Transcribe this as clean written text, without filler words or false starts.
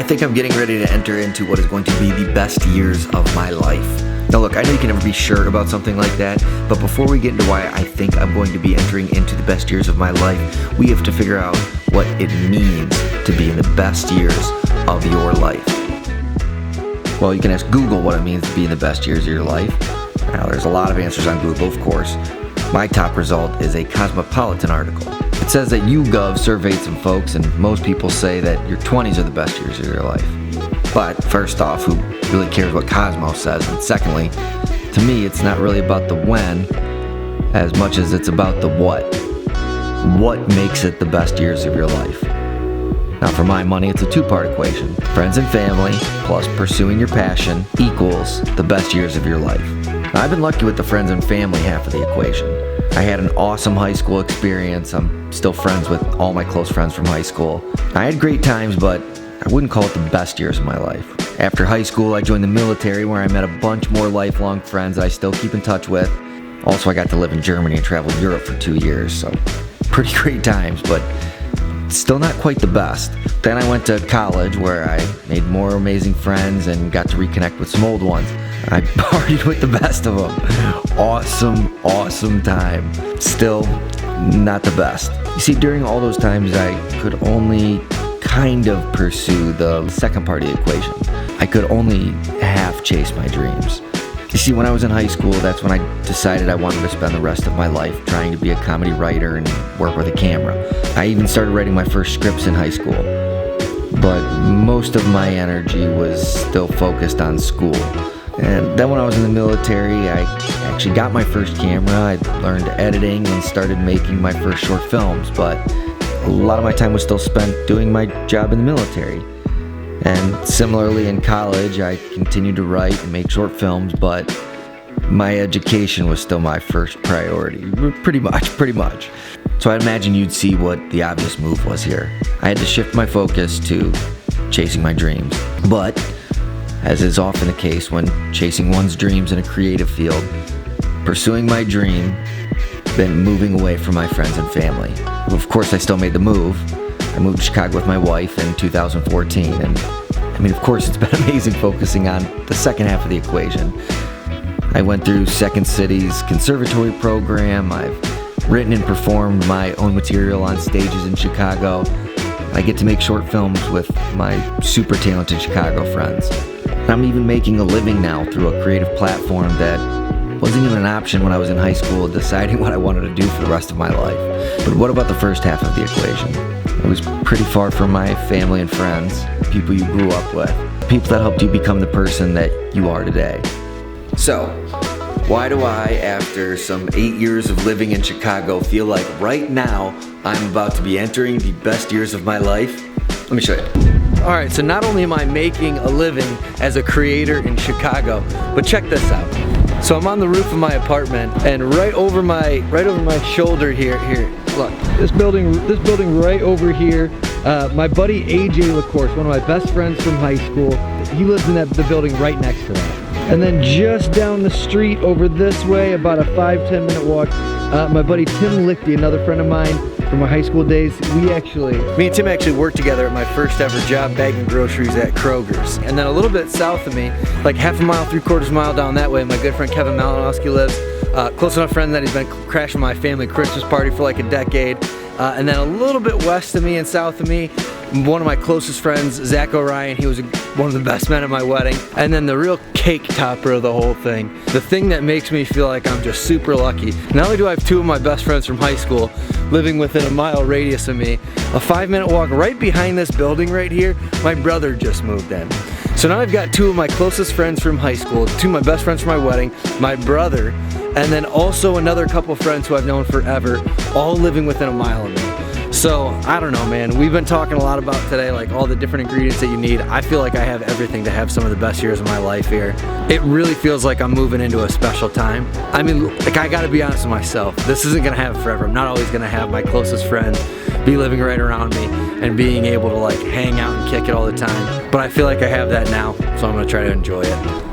think I'm getting ready to enter into what is going to be the best years of my life. Now look, I know you can never be sure about something like that, but before we get into why I think I'm going to be entering into the best years of my life, we have to figure out what it means to be in the best years of your life. Well, you can ask Google what it means to be in the best years of your life. Now, there's a lot of answers on Google, of course. My top result is a Cosmopolitan article. It says that YouGov surveyed some folks, and most people say that your 20s are the best years of your life. But first off, who really cares what Cosmo says? And secondly, to me, it's not really about the when as much as it's about the what. What makes it the best years of your life? Now, for my money, it's a two-part equation. Friends and family plus pursuing your passion equals the best years of your life. Now, I've been lucky with the friends and family half of the equation. I had an awesome high school experience. I'm still friends with all my close friends from high school. I had great times, but I wouldn't call it the best years of my life. After high school, I joined the military where I met a bunch more lifelong friends that I still keep in touch with. Also, I got to live in Germany and travel Europe for 2 years, so pretty great times, but still not quite the best. Then I went to college where I made more amazing friends and got to reconnect with some old ones. I partied with the best of them. Awesome time. Still not the best. You see, during all those times, I could only kind of pursue the second part of the equation. I could only half chase my dreams. You see, when I was in high school, that's when I decided I wanted to spend the rest of my life trying to be a comedy writer and work with a camera. I even started writing my first scripts in high school. But most of my energy was still focused on school. And then when I was in the military, I actually got my first camera. I learned editing and started making my first short films. But a lot of my time was still spent doing my job in the military. And similarly in college, I continued to write and make short films, but my education was still my first priority. Pretty much. So I imagine you'd see what the obvious move was here. I had to shift my focus to chasing my dreams. But, as is often the case when chasing one's dreams in a creative field, pursuing my dream meant moving away from my friends and family. Of course, I still made the move. I moved to Chicago with my wife in 2014, and of course, it's been amazing focusing on the second half of the equation. I went through Second City's conservatory program. I've written and performed my own material on stages in Chicago. I get to make short films with my super talented Chicago friends. I'm even making a living now through a creative platform that wasn't even an option when I was in high school deciding what I wanted to do for the rest of my life. But what about the first half of the equation? I was pretty far from my family and friends, people you grew up with, people that helped you become the person that you are today. So, why do I, after some 8 years of living in Chicago, feel like right now I'm about to be entering the best years of my life? Let me show you. Alright, so not only am I making a living as a creator in Chicago, but check this out. So I'm on the roof of my apartment, and right over my shoulder here, look, this building right over here, my buddy AJ LaCourse, one of my best friends from high school, he lives in the building right next to that. And then just down the street over this way, about a 5-10 minute walk, my buddy Tim Lichty, another friend of mine from my high school days, me and Tim actually worked together at my first ever job bagging groceries at Kroger's. And then a little bit south of me, like half a mile, 3/4 mile down that way, my good friend Kevin Malinowski lives. Close enough friend that he's been crashing my family Christmas party for like a decade. And then a little bit west of me and south of me, one of my closest friends, Zach O'Ryan, he was one of the best men at my wedding. And then the real cake topper of the whole thing, the thing that makes me feel like I'm just super lucky. Not only do I have two of my best friends from high school living within a mile radius of me, a 5-minute walk right behind this building right here, my brother just moved in. So now I've got two of my closest friends from high school, two of my best friends from my wedding, my brother, and then also another couple friends who I've known forever, all living within a mile of me. So, I don't know, man. We've been talking a lot about today, like all the different ingredients that you need. I feel like I have everything to have some of the best years of my life here. It really feels like I'm moving into a special time. I mean, like, I gotta be honest with myself. This isn't gonna happen forever. I'm not always gonna have my closest friends be living right around me and being able to like hang out and kick it all the time. But I feel like I have that now, so I'm gonna try to enjoy it.